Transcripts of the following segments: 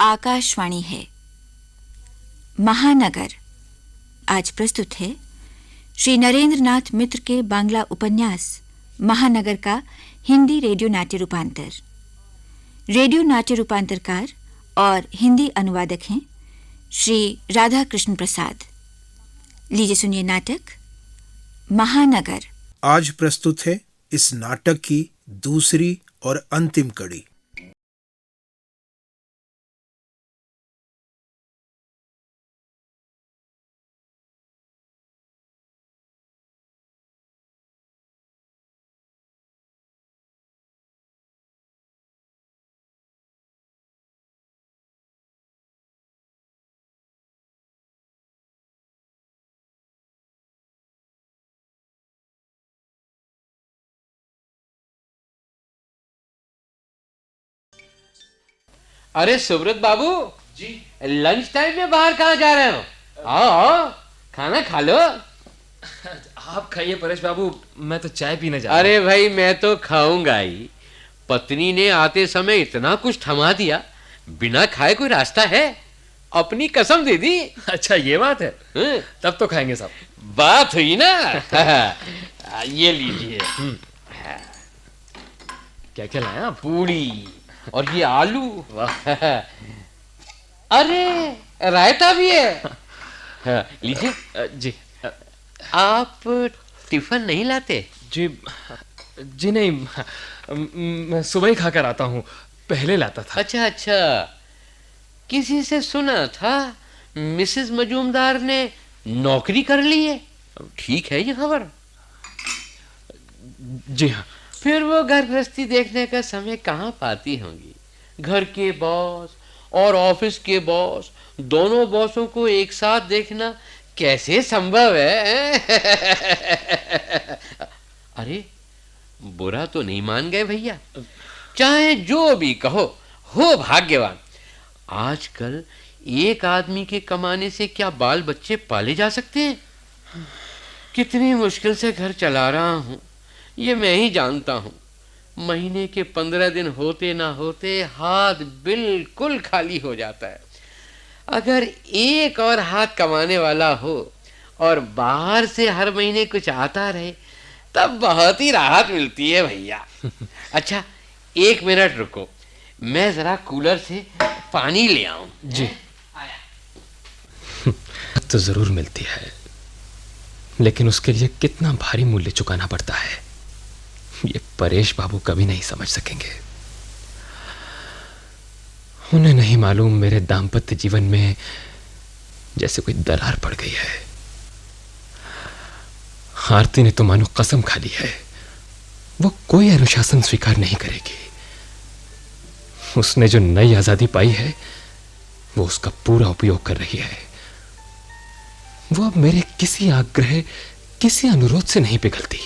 आकाशवाणी है। महानगर आज प्रस्तुत है श्री नरेंद्र नाथ मित्र के बांग्ला उपन्यास महानगर का हिंदी रेडियो नाट्य रूपांतर। रेडियो नाट्य रूपांतरकार और हिंदी अनुवादक हैं श्री राधा कृष्ण प्रसाद। लीजिए सुनिए नाटक महानगर। आज प्रस्तुत है इस नाटक की दूसरी और अंतिम कड़ी। अरे सुब्रत बाबू जी लंच टाइम में बाहर कहाँ जा रहे हो? आओ आओ खाना खा लो। आप खाइए परेश बाबू, मैं तो चाय पीने जा रहा हूं। अरे भाई मैं तो खाऊंगा ही। पत्नी ने आते समय इतना कुछ थमा दिया, बिना खाए कोई रास्ता है? अपनी कसम दे दी। अच्छा ये बात है, तब तो खाएंगे साहब। बात हुई ना। ये लीजिए। क्या क्या लाया आप? पूड़ी और ये आलू। वाह। अरे रायता भी है। लीजिए। जी आप टिफिन नहीं लाते? जी जी नहीं, मैं सुबह ही खाकर आता हूँ, पहले लाता था। अच्छा अच्छा, किसी से सुना था मिसेस मजूमदार ने नौकरी कर ली है। ठीक है ये खबर? जी हाँ। फिर वो घर गृहस्थी देखने का समय कहाँ पाती होंगी? घर के बॉस और ऑफिस के बॉस, दोनों बॉसों को एक साथ देखना कैसे संभव है? अरे बुरा तो नहीं मान गए भैया? चाहे जो भी कहो, हो भाग्यवान। आजकल एक आदमी के कमाने से क्या बाल बच्चे पाले जा सकते हैं? कितनी मुश्किल से घर चला रहा हूं, ये मैं ही जानता हूं। महीने के 15 दिन होते ना होते हाथ बिल्कुल खाली हो जाता है। अगर एक और हाथ कमाने वाला हो और बाहर से हर महीने कुछ आता रहे, तब बहुत ही राहत मिलती है भैया। अच्छा 1 मिनट रुको, मैं जरा कूलर से पानी ले आऊं। जी तो जरूर मिलती है, लेकिन उसके लिए कितना भारी मूल्य चुकाना पड़ता है, ये परेश बाबू कभी नहीं समझ सकेंगे। उन्हें नहीं मालूम मेरे दाम्पत्य जीवन में जैसे कोई दरार पड़ गई है। आरती ने तो मानो कसम खा ली है, वो कोई अनुशासन स्वीकार नहीं करेगी। उसने जो नई आजादी पाई है, वो उसका पूरा उपयोग कर रही है। वो अब मेरे किसी आग्रह, किसी अनुरोध से नहीं पिघलती।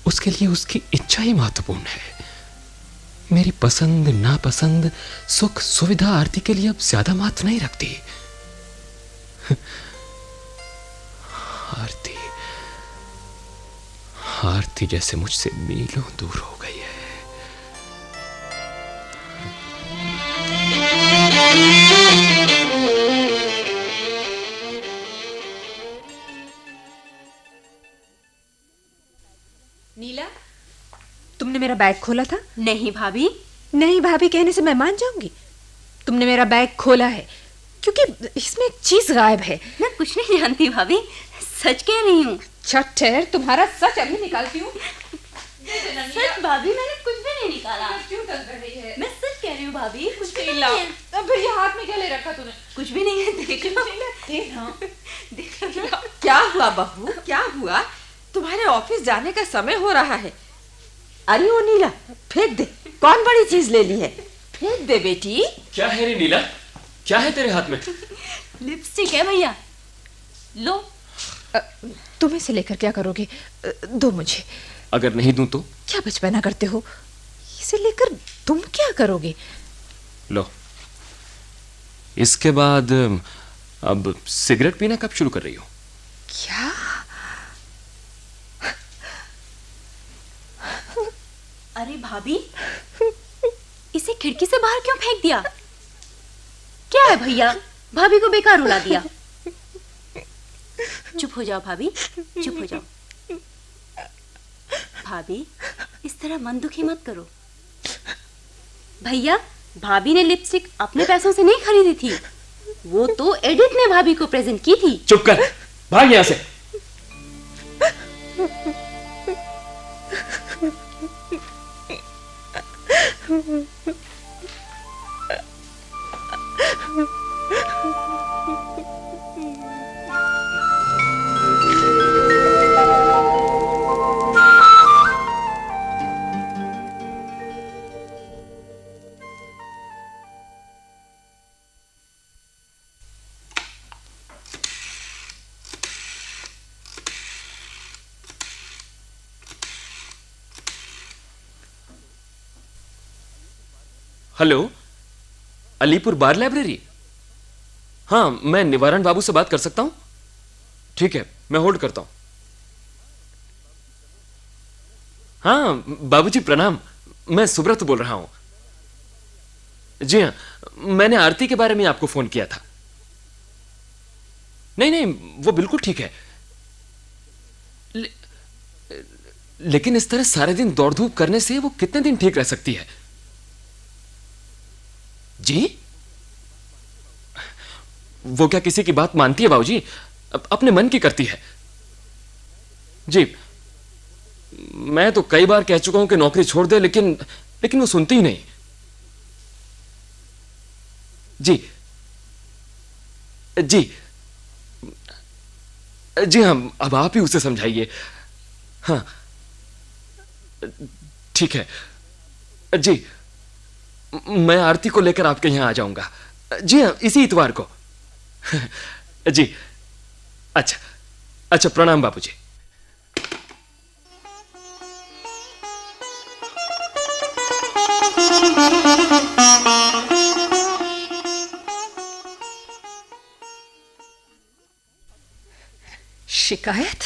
उसके लिए उसकी इच्छा ही महत्वपूर्ण है। मेरी पसंद नापसंद, सुख सुविधा आरती के लिए अब ज्यादा महत्व नहीं रखती। आरती आरती जैसे मुझसे मीलों दूर हो गई है। नीला, तुमने मेरा बैग खोला था? नहीं भाभी। नहीं भाभी कहने से मैं मान जाऊंगी? तुमने मेरा बैग खोला है क्योंकि इसमें एक चीज गायब है। मैं कुछ नहीं जानती भाभी, सच कह रही हूँ। अच्छा ठहर, तुम्हारा सच अभी निकालती हूँ। सच भाभी, मैंने कुछ भी नहीं निकाला। क्यों डर रही है? मैं सच कह रही हूँ भाभी, कुछ भी नहीं ला, है। अब फिर ये हाथ में क्या ले रखा तूने? कुछ भी नहीं है, देख लो। देख लो। क्या हुआ बहू, क्या हुआ? तुम्हारे ऑफिस जाने का समय हो रहा है। अरे ओ नीला, फेंक दे। कौन बड़ी चीज ले ली है? फेंक दे बेटी। क्या है रे नीला, क्या है तेरे हाथ में? लिपस्टिक है भैया, लो। तुम इसे लेकर क्या करोगे? दो मुझे। अगर नहीं दूं तो? क्या बचपना करते हो? इसे लेकर तुम क्या करोगे? लो, इसके बाद अब सिगरेट पीना कब शुरू कर रही हो? क्या? अरे भाभी, इसे खिड़की से बाहर क्यों फेंक दिया? क्या है भैया, भाभी को बेकार रुला दिया। चुप हो जाओ भाभी, चुप हो जाओ। भाभी इस तरह मन दुखी मत करो। भैया, भाभी ने लिपस्टिक अपने पैसों से नहीं खरीदी थी, वो तो एडिथ ने भाभी को प्रेजेंट की थी। चुप कर, भाग यहां से। हेलो, अलीपुर बार लाइब्रेरी? हाँ, मैं निवारण बाबू से बात कर सकता हूं? ठीक है, मैं होल्ड करता हूं। हाँ बाबूजी प्रणाम, मैं सुब्रत बोल रहा हूं। जी हाँ, मैंने आरती के बारे में आपको फोन किया था। नहीं नहीं, वो बिल्कुल ठीक है। लेकिन इस तरह सारे दिन दौड़ धूप करने से वो कितने दिन ठीक रह सकती है? जी, वो क्या किसी की बात मानती है बाबूजी? अपने मन की करती है। जी, मैं तो कई बार कह चुका हूं कि नौकरी छोड़ दे, लेकिन वो सुनती ही नहीं। जी जी जी हाँ, अब आप ही उसे समझाइए। हाँ ठीक है जी, मैं आरती को लेकर आपके यहां आ जाऊंगा। जी हाँ, इसी इतवार को। जी अच्छा अच्छा, प्रणाम बाबूजी। शिकायत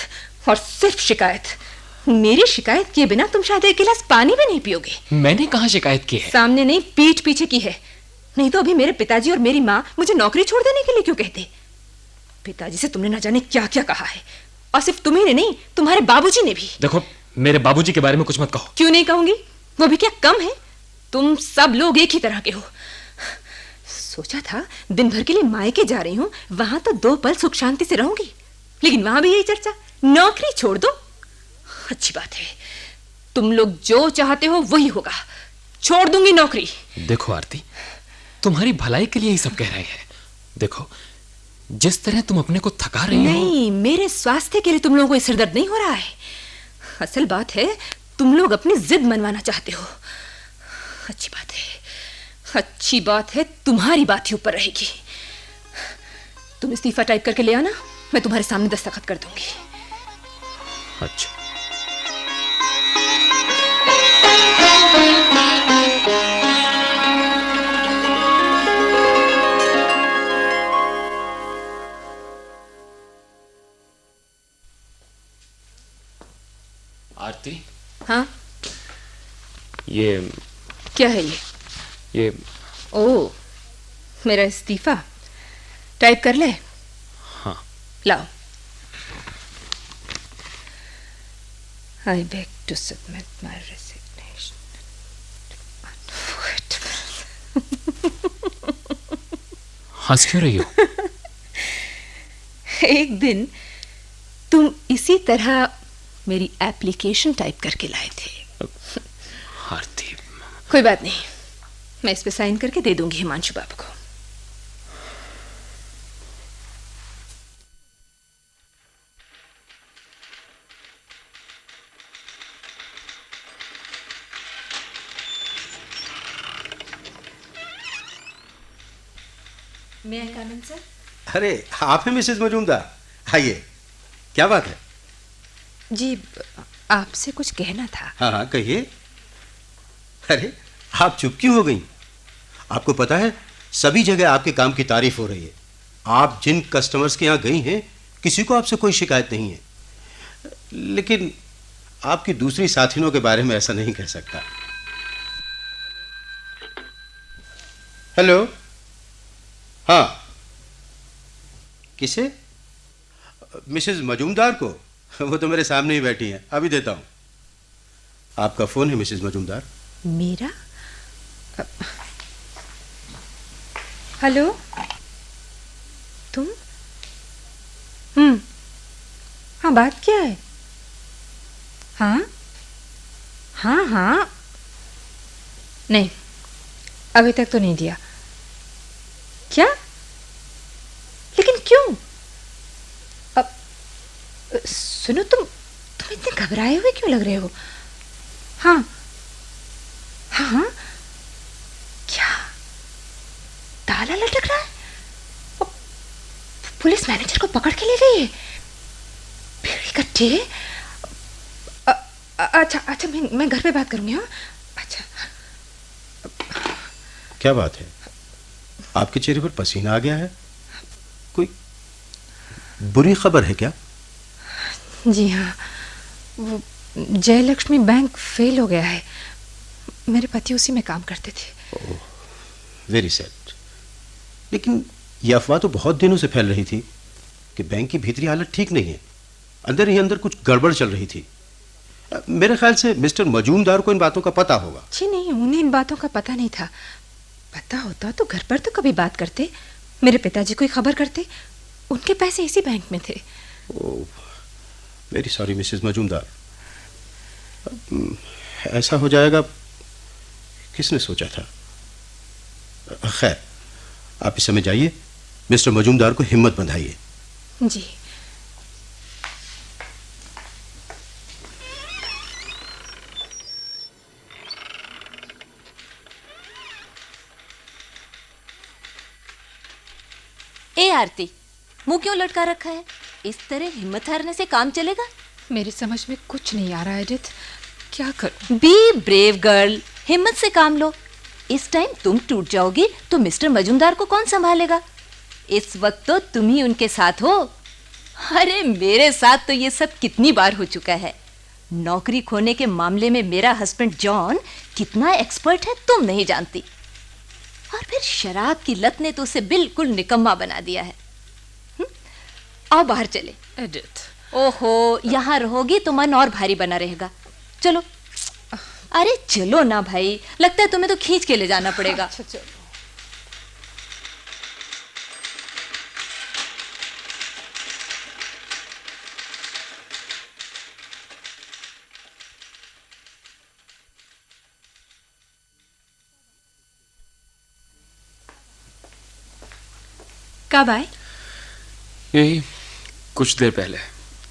और सिर्फ शिकायत। मेरी शिकायत किए बिना तुम शायद एक गिलास पानी भी नहीं पियोगे। मैंने कहां शिकायत की है? सामने नहीं, पीठ पीछे की है। नहीं तो अभी मेरे पिताजी और मेरी माँ मुझे नौकरी छोड़ देने के लिए क्यों कहते? पिताजी से तुमने न जाने क्या क्या कहा है, और सिर्फ तुम्ही ने नहीं, तुम्हारे बाबूजी ने भी। देखो, मेरे बाबूजी के बारे में कुछ मत कहो। क्यों नहीं कहूंगी? वो भी क्या कम है? तुम सब लोग एक ही तरह के हो। सोचा था दिन भर के लिए मायके जा रही हूं, वहां तो 2 पल सुख शांति से रहूंगी, लेकिन वहां भी यही चर्चा, नौकरी छोड़ दो। अच्छी बात है, तुम लोग जो चाहते हो वही होगा, छोड़ दूंगी नौकरी। देखो आरती, तुम्हारी भलाई के लिए ही सब कह रहे हैं। देखो, जिस तरह तुम अपने को थका रही हो। नहीं, मेरे स्वास्थ्य के लिए तुम लोगों को सिर दर्द नहीं हो रहा है। असल बात है, तुम लोग अपनी जिद मनवाना चाहते हो। अच्छी बात है, अच्छी बात है, तुम्हारी बात ही ऊपर रहेगी। तुम इस्तीफा टाइप करके ले आना, मैं तुम्हारे सामने दस्तखत कर दूंगी। अच्छा। आरती। हाँ, ये क्या है ये? ओ, मेरा इस्तीफा टाइप कर ले। हाँ, लाओ। I beg to submit my resignation. हंस क्यों रही हो? एक दिन तुम इसी तरह मेरी एप्लीकेशन टाइप करके लाए थे। आरती, कोई बात नहीं, मैं इस पे साइन करके दे दूंगी हिमांशु बाबू को। मैं कानन सर। अरे आप हैं मिसेस मजूमदार, आइए। क्या बात है? जी, आपसे कुछ कहना था। हाँ हाँ, कहिए। अरे आप चुप क्यों हो गई? आपको पता है, सभी जगह आपके काम की तारीफ हो रही है। आप जिन कस्टमर्स के यहाँ गई हैं, किसी को आपसे कोई शिकायत नहीं है। लेकिन आपकी दूसरी साथियों के बारे में ऐसा नहीं कह सकता। हेलो, हाँ। किसे? मिसेज मजूमदार को? वो तो मेरे सामने ही बैठी हैं, अभी देता हूं। आपका फोन है मिसेज मजूमदार। मेरा? हेलो, तुम? हाँ, बात क्या है? हाँ हाँ हाँ, नहीं, अभी तक तो नहीं दिया। क्या? लेकिन क्यों? अब सुनो, तुम इतने घबराए हुए क्यों लग रहे हो? हाँ हाँ हाँ, क्या ताला लटक रहा है? अब पुलिस मैनेजर को पकड़ के ले गई है। भीड़ इकट्ठे। अच्छा अच्छा, मैं घर पे बात करूंगी। हाँ, अच्छा। क्या बात है, आपके चेहरे पर पसीना आ गया है? कोई बुरी खबर है क्या? जी हाँ, वो जयलक्ष्मी बैंक फेल हो गया है। मेरे पति उसी में काम करते थे। Very sad. लेकिन यह अफवाह तो बहुत दिनों से फैल रही थी कि बैंक की भीतरी हालत ठीक नहीं है, अंदर ही अंदर कुछ गड़बड़ चल रही थी। मेरे ख्याल से मिस्टर मजूमदार को इन बातों का पता होगा। जी नहीं, उन्हें इन बातों का पता नहीं था। पता होता तो घर पर तो कभी बात करते, मेरे पिताजी को ही खबर करते। उनके पैसे इसी बैंक में थे। ओह, वेरी सॉरी मिसेस मजूमदार। ऐसा हो जाएगा किसने सोचा था? खैर, आप इस समय जाइए, मिस्टर मजूमदार को हिम्मत बंधाइए। जी। ए आरती, मुंह क्यों लटका रखा है? इस तरह हिम्मत हारने से काम चलेगा? मेरी समझ में कुछ नहीं आ रहा है एडिथ, क्या करूं? बी ब्रेव गर्ल, हिम्मत से काम लो। इस टाइम तुम टूट जाओगी तो मिस्टर मजूमदार को कौन संभालेगा? इस वक्त तो तुम ही उनके साथ हो। अरे मेरे साथ तो ये सब कितनी बार हो चुका है। नौकरी खोने के मामले में मेरा हस्बैंड जॉन कितना एक्सपर्ट है तुम नहीं जानती। और फिर शराब की लत ने तो उसे बिल्कुल निकम्मा बना दिया है। आओ बाहर चले। एडिथ, ओहो, यहाँ रहोगी तो मन और भारी बना रहेगा। चलो। अरे चलो ना भाई, लगता है तुम्हें तो खींच के ले जाना पड़ेगा। अच्छा चलो। कब आए? यही कुछ देर पहले।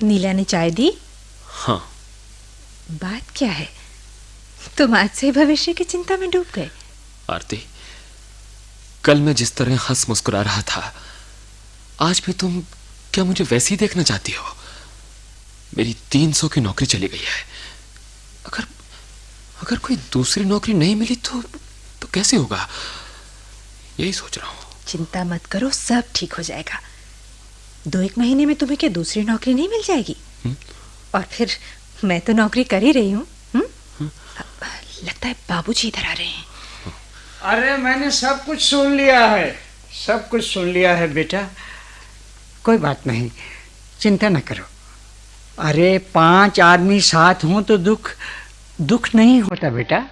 नीला ने चाय दी? हाँ। बात क्या है? तुम आज से भविष्य की चिंता में डूब गए। आरती, कल मैं जिस तरह हंस मुस्कुरा रहा था, आज भी तुम क्या मुझे वैसे ही देखना चाहती हो? मेरी 300 की नौकरी चली गई है। अगर कोई दूसरी नौकरी नहीं मिली तो कैसे होगा? यही सोच रहा हूं। चिंता मत करो, सब ठीक हो जाएगा। 2-1 महीने में तुम्हें क्या दूसरी नौकरी नहीं मिल जाएगी? और फिर मैं तो नौकरी कर ही रही हूँ। लगता है बाबूजी इधर आ रहे हैं। अरे मैंने सब कुछ सुन लिया है, सब कुछ सुन लिया है बेटा। कोई बात नहीं, चिंता न करो। अरे 5 आदमी साथ हों तो दुख नहीं होता बेटा।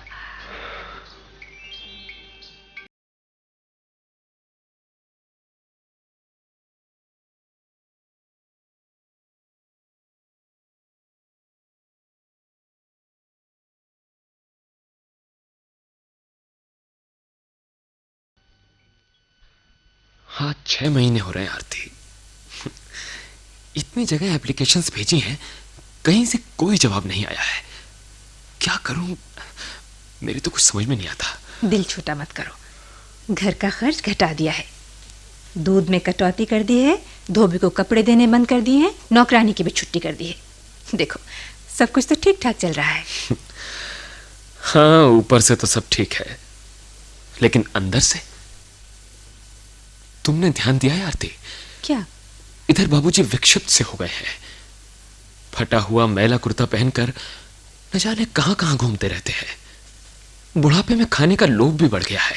हाँ, 6 महीने हो रहे हैं आरती। इतनी जगह एप्लीकेशंस भेजी हैं, कहीं से कोई जवाब नहीं आया है। क्या करूं? मेरी तो कुछ समझ में नहीं आता। दिल छोटा मत करो, घर का खर्च घटा दिया है, दूध में कटौती कर दी है, धोबी को कपड़े देने बंद कर दिए हैं, नौकरानी की भी छुट्टी कर दी है। देखो, सब कुछ तो ठीक ठाक चल रहा है। हाँ, ऊपर से तो सब ठीक है, लेकिन अंदर से तुमने ध्यान दिया है आरती? क्या? इधर बाबूजी विक्षिप्त से हो गए हैं। फटा हुआ मैला कुर्ता पहनकर न जाने कहां कहां घूमते रहते हैं। बुढ़ापे में खाने का लोभ भी बढ़ गया है।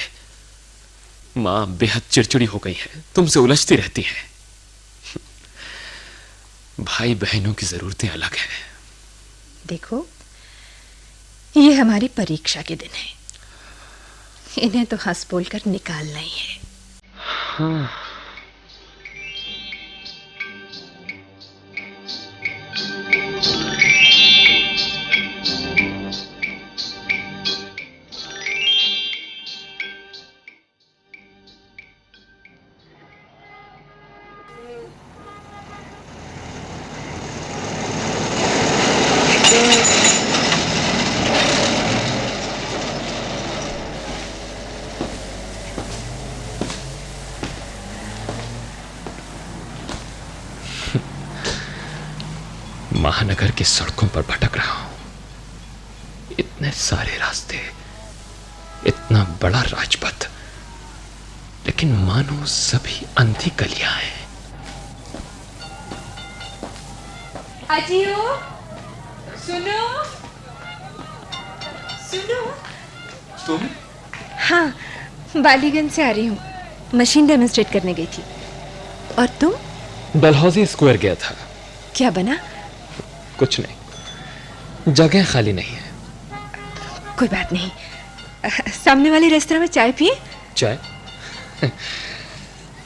मां बेहद चिड़चिड़ी हो गई है, तुमसे उलझती रहती है। भाई बहनों की जरूरतें अलग हैं। देखो, ये हमारी परीक्षा के दिन है, इन्हें तो हंस बोल कर निकालना ही है। हाँ। महानगर की सड़कों पर भटक रहा हूं। इतने सारे रास्ते, इतना बड़ा राजपथ, लेकिन मानो सभी अंधी गलियां हैं। अजियो, सुनो सुनो। तुम? हाँ, बालीगंज से आ रही हूँ, मशीन डेमोन्स्ट्रेट करने गई थी। और तुम? डलहौजी स्क्वायर गया था। क्या बना? कुछ नहीं, जगह खाली नहीं है। कोई बात नहीं, सामने वाले रेस्तरां में चाय पिए। चाय?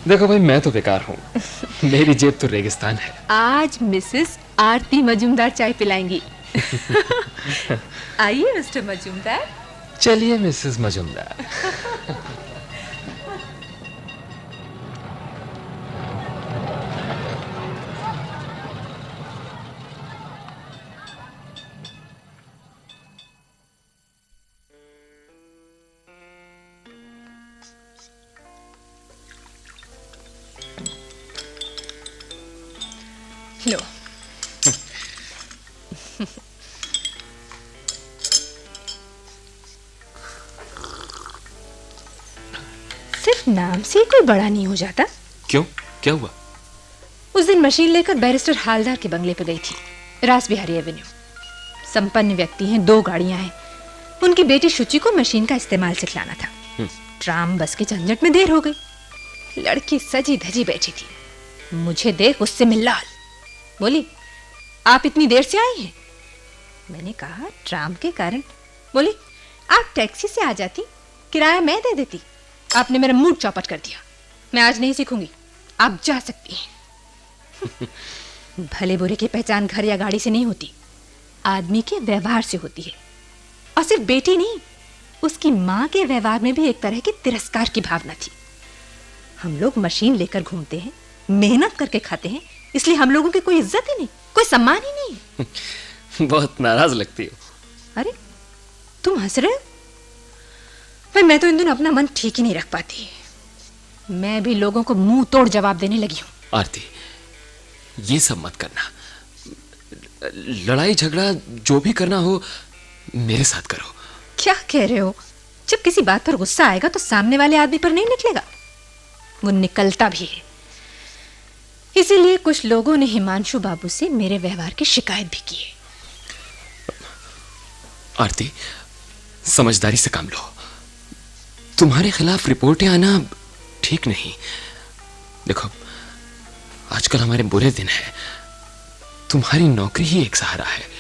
देखो भाई, मैं तो बेकार हूँ, मेरी जेब तो रेगिस्तान है। आज मिसेस आरती मजूमदार चाय पिलाएंगी। आइए मिस्टर मजूमदार। चलिए मिसेस मजूमदार। लो। सिर्फ नाम से ही कोई बड़ा नहीं हो जाता। क्यों, क्या हुआ? उस दिन मशीन लेकर बैरिस्टर हालदार के बंगले पर गई थी, रास बिहारी एवेन्यू। संपन्न व्यक्ति हैं, 2 गाड़ियां हैं। उनकी बेटी शुचि को मशीन का इस्तेमाल सिखलाना था। ट्राम बस के झंझट में देर हो गई। लड़की सजी धजी बैठी थी, मुझे देख उससे मिल बोली, आप इतनी देर से आई हैं? मैंने कहा, ट्राम के कारण। बोली, आप टैक्सी से आ जाती, किराया मैं दे देती। आपने मेरा मूड चौपट कर दिया। मैं आज नहीं सीखूंगी, आप जा सकती हैं। भले बुरे की पहचान घर या गाड़ी से नहीं होती, आदमी के व्यवहार से होती है। और सिर्फ बेटी नहीं, उसकी माँ के व्यवहार में भी एक तरह की तिरस्कार की भावना थी। हम लोग मशीन लेकर घूमते हैं, मेहनत करके खाते हैं, इसलिए हम लोगों की कोई इज्जत ही नहीं, कोई सम्मान ही नहीं। बहुत नाराज लगती हो। अरे तुम हंस रहे हो? भाई मैं तो इन दिनों अपना मन ठीक ही नहीं रख पाती। मैं भी लोगों को मुंह तोड़ जवाब देने लगी हूँ। आरती, ये सब मत करना। लड़ाई झगड़ा जो भी करना हो मेरे साथ करो। क्या कह रहे हो? जब किसी बात पर गुस्सा आएगा तो सामने वाले आदमी पर नहीं निकलेगा, वो निकलता भी है। इसीलिए कुछ लोगों ने हिमांशु बाबू से मेरे व्यवहार की शिकायत भी की है। आरती, समझदारी से काम लो। तुम्हारे खिलाफ रिपोर्टें आना ठीक नहीं। देखो, आजकल हमारे बुरे दिन हैं, तुम्हारी नौकरी ही एक सहारा है।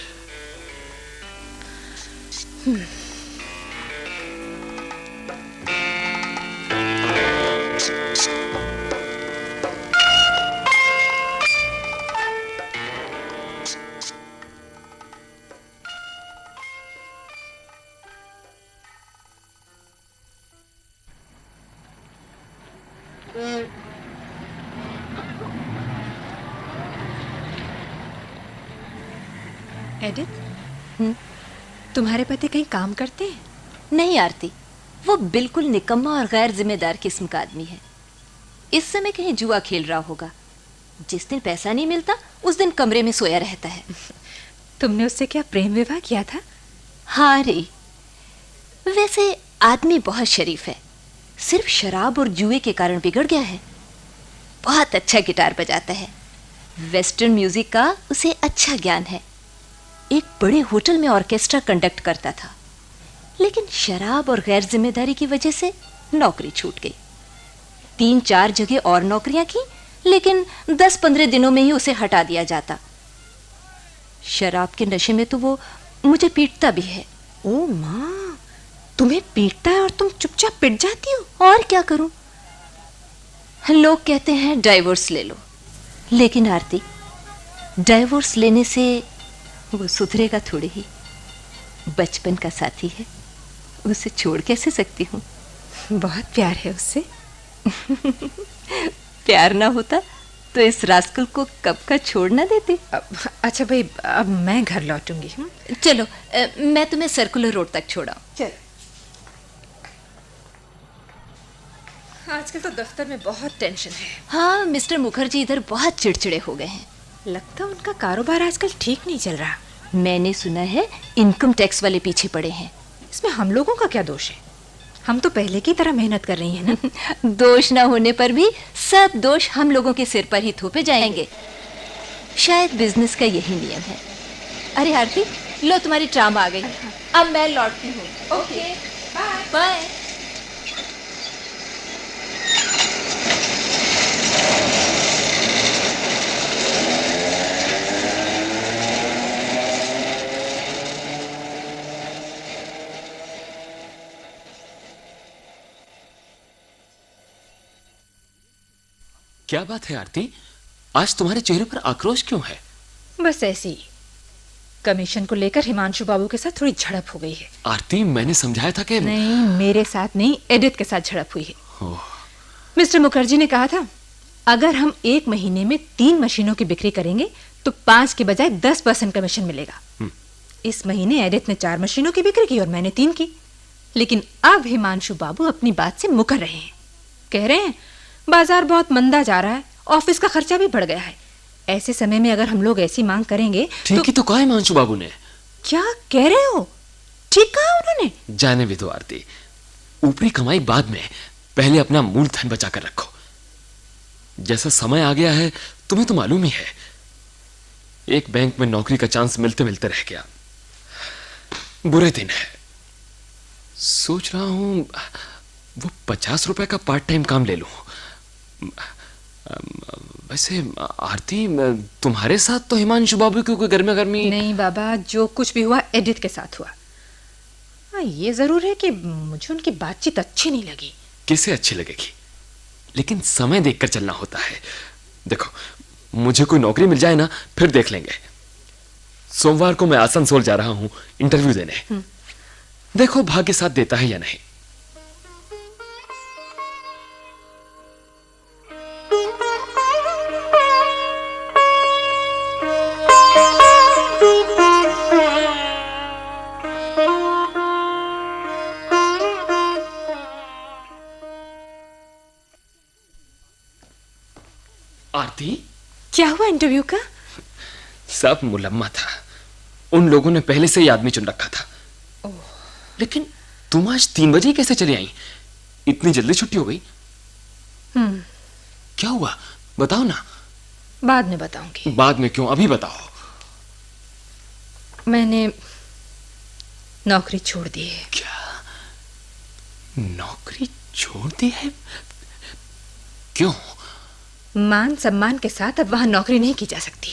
एडिथ, तुम्हारे पति कहीं काम करते हैं? नहीं आरती, वो बिल्कुल निकम्मा और गैर जिम्मेदार किस्म का आदमी है। इस समय कहीं जुआ खेल रहा होगा। जिस दिन पैसा नहीं मिलता उस दिन कमरे में सोया रहता है। तुमने उससे क्या प्रेम विवाह किया था? हाँ रे, वैसे आदमी बहुत शरीफ है, सिर्फ शराब और जुए के कारण बिगड़ गया है। बहुत अच्छा गिटार बजाता है, वेस्टर्न म्यूजिक का उसे अच्छा ज्ञान है। एक बड़े होटल में ऑर्केस्ट्रा कंडक्ट करता था, लेकिन शराब और गैर जिम्मेदारी की वजह से नौकरी छूट गई। 3-4 जगह और नौकरियां की, लेकिन 10-15 दिनों में ही उसे हटा दिया जाता। शराब के नशे में तो वो मुझे पीटता भी है। ओ माँ, तुम्हें पीटता है और तुम चुपचाप पिट जाती हो? और क्या करूं? लोग कहते हैं डाइवोर्स ले लो, लेकिन आरती, डाइवोर्स लेने से वो सुधरेगा थोड़ी ही। बचपन का साथी है, उसे छोड़ कैसे सकती हूँ? बहुत प्यार है उससे। प्यार ना होता तो इस रास्कल को कब का छोड़ ना देती। अच्छा भाई, अब मैं घर लौटूंगी। चलो, मैं तुम्हें सर्कुलर रोड तक छोड़ाऊं। चल। आजकल तो दफ्तर में बहुत टेंशन है। हाँ, मिस्टर मुखर्जी इधर बहुत चिड़चिड़े हो गए हैं। लगता है उनका कारोबार आजकल ठीक नहीं चल रहा। मैंने सुना है इनकम टैक्स वाले पीछे पड़े हैं। इसमें हम लोगों का क्या दोष है? हम तो पहले की तरह मेहनत कर रही हैं ना। दोष ना होने पर भी सब दोष हम लोगों के सिर पर ही थोपे जाएंगे। शायद बिजनेस का यही नियम है। अरे आरती, लो तुम्हारी ट्राम आ गई। अब मैं लौटती हूँ। Okay, bye bye. क्या बात है आरती, आज तुम्हारे चेहरे पर आक्रोश क्यों है? बस ऐसे ही। कमीशन को लेकर हिमांशु बाबू के साथ थोड़ी झड़प हो गई है। आरती, मैंने समझाया था कि नहीं, मेरे साथ नहीं, एडिथ के साथ झड़प हुई है। ओह, मिस्टर मुखर्जी ने कहा था, अगर हम 1 महीने में 3 मशीनों की बिक्री करेंगे तो 5 के बजाय 10% कमीशन मिलेगा। इस महीने एडिथ ने 4 मशीनों की बिक्री की और मैंने 3 की। लेकिन अब हिमांशु बाबू अपनी बात से मुकर रहे हैं। कह रहे हैं बाजार बहुत मंदा जा रहा है, ऑफिस का खर्चा भी बढ़ गया है। ऐसे समय में अगर हम लोग ऐसी मांग करेंगे ठीक ही तो कहा हिमांशु बाबू ने। क्या कह रहे हो? ठीक कहा उन्होंने? जाने भी दो आरती, ऊपरी कमाई बाद में, पहले अपना मूलधन बचा कर रखो। जैसा समय आ गया है तुम्हें तो मालूम ही है, एक बैंक में नौकरी का चांस मिलते मिलते रह गया। बुरे दिन है। सोच रहा हूं वो 50 रुपए का पार्ट टाइम काम ले लूं। वैसे आरती, तुम्हारे साथ तो हिमांशु बाबू की कोई गर्मा गर्मी नहीं बाबा, जो कुछ भी हुआ एडिथ के साथ हुआ। हाँ, ये जरूर है कि मुझे उनकी बातचीत अच्छी नहीं लगी। किसे अच्छी लगेगी? लेकिन समय देखकर चलना होता है। देखो, मुझे कोई नौकरी मिल जाए ना, फिर देख लेंगे। सोमवार को मैं आसनसोल जा रहा हूं इंटरव्यू देने। देखो भाग्य साथ देता है या नहीं। आरती, क्या हुआ इंटरव्यू का? सब मुलम्मा था। उन लोगों ने पहले से ही आदमी चुन रखा था। लेकिन तुम आज 3 बजे कैसे चली आई? इतनी जल्दी छुट्टी हो गई? क्या हुआ, बताओ ना। बाद में बताऊंगी। बाद में क्यों, अभी बताओ। मैंने नौकरी छोड़ दी है। क्या? नौकरी छोड़ दी है? क्यों? मान सम्मान के साथ अब वहां नौकरी नहीं की जा सकती।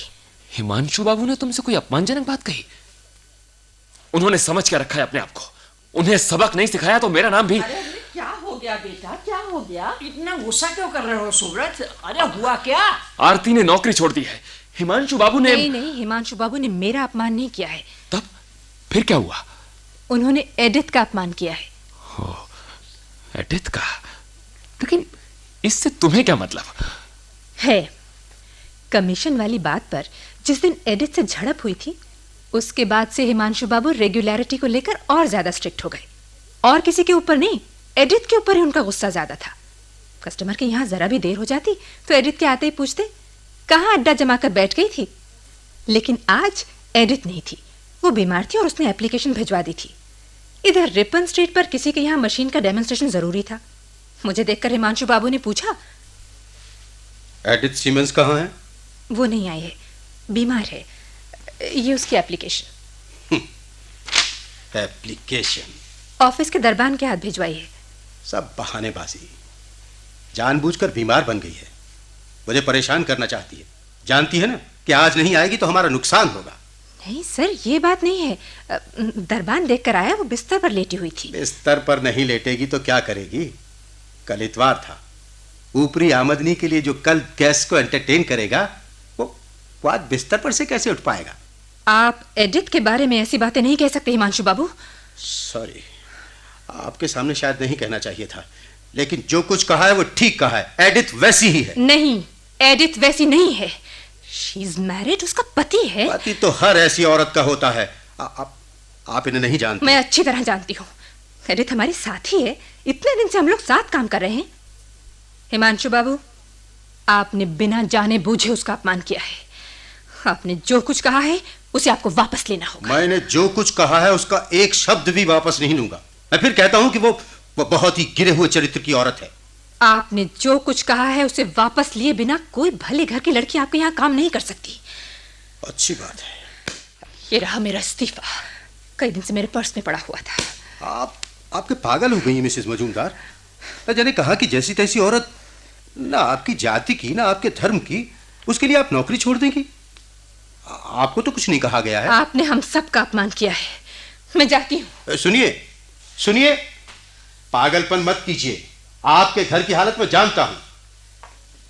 हिमांशु बाबू ने तुमसे कोई अपमानजनक बात कही? उन्होंने समझ के रखा है अपने आप को। उन्हें सबक नहीं सिखाया तो मेरा नाम भी। अरे क्या हो गया बेटा, क्या हो गया? इतना गुस्सा क्यों कर रहे हो सुब्रत? अरे हुआ क्या? आरती ने नौकरी छोड़ दी है। हिमांशु बाबू ने नहीं, हिमांशु बाबू ने मेरा अपमान नहीं किया है। तब फिर क्या हुआ? उन्होंने एडिथ का अपमान किया है। एडिथ का? लेकिन इससे तुम्हें क्या मतलब है? कमीशन वाली बात पर जिस दिन एडिथ से झड़प हुई थी, उसके बाद से हिमांशु बाबू रेगुलरिटी को लेकर और ज्यादा स्ट्रिक्ट हो गए। और किसी के ऊपर नहीं, एडिथ के ऊपर ही उनका गुस्सा ज्यादा था। कस्टमर के यहाँ जरा भी देर हो जाती तो एडिथ के आते ही पूछते, कहाँ अड्डा जमा कर बैठ गई थी? लेकिन आज एडिथ नहीं थी, वो बीमार थी और उसने एप्लीकेशन भिजवा दी थी। इधर रिपन स्ट्रीट पर किसी के यहाँ मशीन का डेमोन्स्ट्रेशन जरूरी था। मुझे देखकर हिमांशु बाबू ने पूछा, एडिथ सीमेंस कहाँ है? वो नहीं आई है, बीमार है। ये उसकी एप्लीकेशन। एप्लीकेशन ऑफिस के दरबान के हाथ भिजवाई है। सब बहानेबाजी। जानबूझकर बीमार बन गई है, मुझे परेशान करना चाहती है। जानती है ना कि आज नहीं आएगी तो हमारा नुकसान होगा। नहीं सर, ये बात नहीं है। दरबान देख कर आया, वो बिस्तर पर लेटी हुई थी। बिस्तर पर नहीं लेटेगी तो क्या करेगी? कल इतवार था, ऊपरी आमदनी के लिए जो कल गेस्ट को एंटरटेन करेगा वो आज बिस्तर पर से कैसे उठ पाएगा? आप एडिथ के बारे में ऐसी बातें नहीं कह सकते हिमांशु बाबू। सॉरी, आपके सामने शायद नहीं कहना चाहिए था, लेकिन जो कुछ कहा है वो ठीक कहा है। एडिथ वैसी ही है। नहीं, एडिथ वैसी नहीं है। शी इज मैरिड, उसका पति है। पति तो हर ऐसी औरत का होता है। आप इन्हें नहीं जानते? मैं अच्छी तरह जानती हूँ। एडिथ हमारी साथी है, इतने दिन से हम लोग साथ काम कर रहे हैं। हिमांशु बाबू, आपने बिना जाने बूझे उसका अपमान किया है। आपने जो कुछ कहा है उसे आपको वापस लेना होगा। मैंने जो कुछ कहा है उसका एक शब्द भी वापस नहीं लूंगा। मैं फिर कहता हूं कि वो बहुत ही गिरे हुए चरित्र की औरत है। आपने जो कुछ कहा है उसे वापस लिए बिना कोई भले घर की लड़की आपके यहाँ काम नहीं कर सकती। अच्छी बात है। ये रहा मेरा इस्तीफा, कई दिन से मेरे पर्स में पड़ा हुआ था। आपके पागल हो गई हैं मिसेस मजूमदार। मैं जाने कहा कि जैसी तैसी औरत, ना आपकी जाति की ना आपके धर्म की, उसके लिए आप नौकरी छोड़ देंगी? आपको तो कुछ नहीं कहा गया है। आपने हम सब का अपमान किया है। मैं जाती हूँ। सुनिए, पागलपन मत कीजिए। आपके घर की हालत मैं जानता हूं।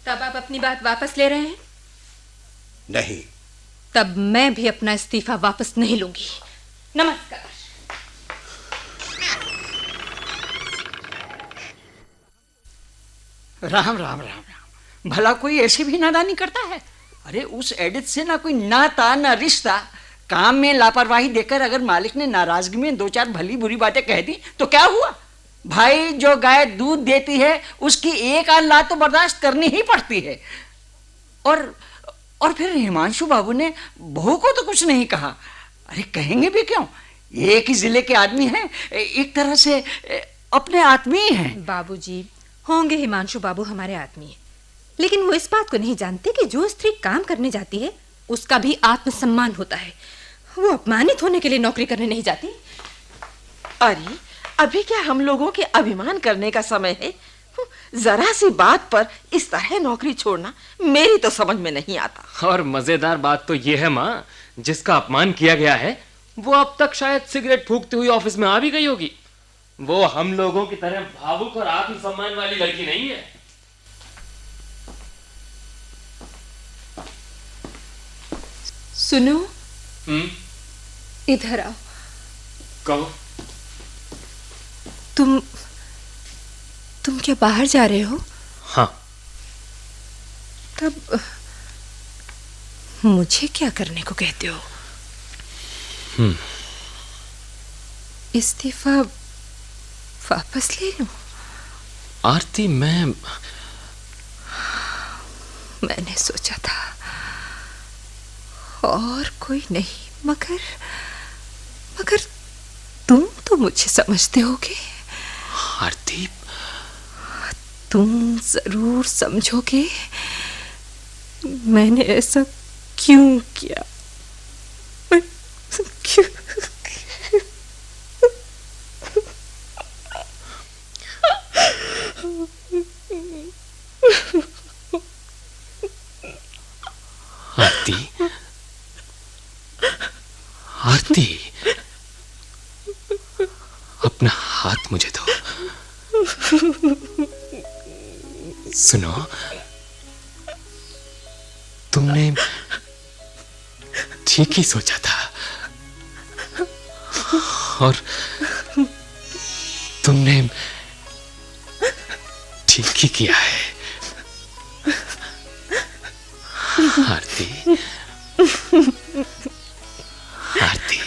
तब आप अपनी बात वापस ले रहे हैं? नहीं। तब मैं भी अपना इस्तीफा वापस नहीं लूंगी। नमस्कार। राम राम राम राम। भला कोई ऐसी भी नादानी करता है? अरे उस एडिथ से ना कोई नाता ना रिश्ता। काम में लापरवाही देकर अगर मालिक ने नाराजगी में दो चार भली बुरी बातें कह दी तो क्या हुआ? भाई, जो गाय दूध देती है उसकी एक आध लात तो बर्दाश्त करनी ही पड़ती है। और फिर हिमांशु बाबू ने बहू को तो कुछ नहीं कहा। अरे कहेंगे भी क्यों? एक ही जिले के आदमी हैं, एक तरह से अपने आदमी हैं। बाबूजी, होंगे हिमांशु बाबू हमारे आदमी, लेकिन वो इस बात को नहीं जानते कि जो स्त्री काम करने जाती है उसका भी आत्मसम्मान होता है। वो अपमानित होने के लिए नौकरी करने नहीं जाती। अरे अभी क्या हम लोगों के अभिमान करने का समय है? जरा सी बात पर इस तरह नौकरी छोड़ना मेरी तो समझ में नहीं आता। और मजेदार बात तो ये है माँ, जिसका अपमान किया गया है वो अब तक शायद सिगरेट फूकती हुई ऑफिस में आ भी गई होगी। वो हम लोगों की तरह भावुक और आत्मसम्मान वाली लड़की नहीं है। सुनो, इधर आओ। कहो। तुम क्या बाहर जा रहे हो? हाँ। तब मुझे क्या करने को कहते हो? इस्तीफा वापस ले लूं? आरती, मैंने सोचा था और कोई नहीं, मगर तुम तो मुझे समझते होगे। आरती, तुम जरूर समझोगे मैंने ऐसा क्यों किया। क्यों? आरती, आरती, अपना हाथ मुझे दो। सुनो, तुमने ठीक ही सोचा था और तुमने ठीक ही किया है। आरती, आरती,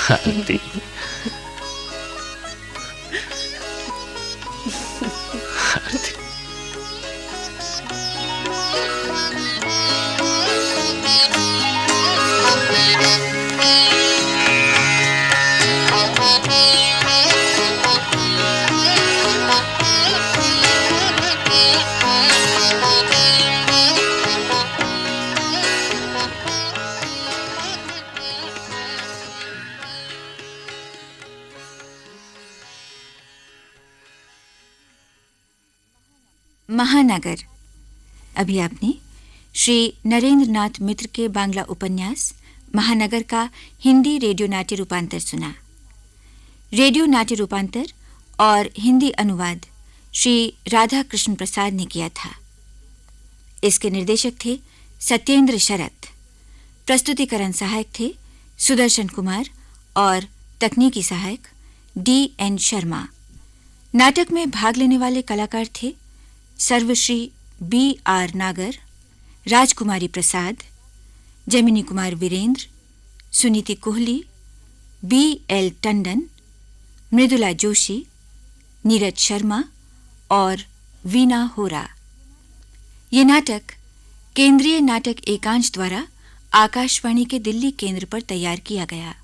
आरती, आरती। महानगर। अभी आपने श्री नरेंद्र नाथ मित्र के बांग्ला उपन्यास महानगर का हिंदी रेडियो नाट्य रूपांतर सुना। रेडियो नाट्य रूपांतर और हिंदी अनुवाद श्री राधा कृष्ण प्रसाद ने किया था। इसके निर्देशक थे सत्येंद्र शरत। प्रस्तुतिकरण सहायक थे सुदर्शन कुमार और तकनीकी सहायक D.N. शर्मा। नाटक में भाग लेने वाले कलाकार थे सर्वश्री B.R. नागर, राजकुमारी प्रसाद, जमिनी कुमार वीरेंद्र, सुनीति कोहली, B.L. टंडन, मृदुला जोशी, नीरज शर्मा और वीना होरा। ये नाटक केंद्रीय नाटक एकांश द्वारा आकाशवाणी के दिल्ली केंद्र पर तैयार किया गया।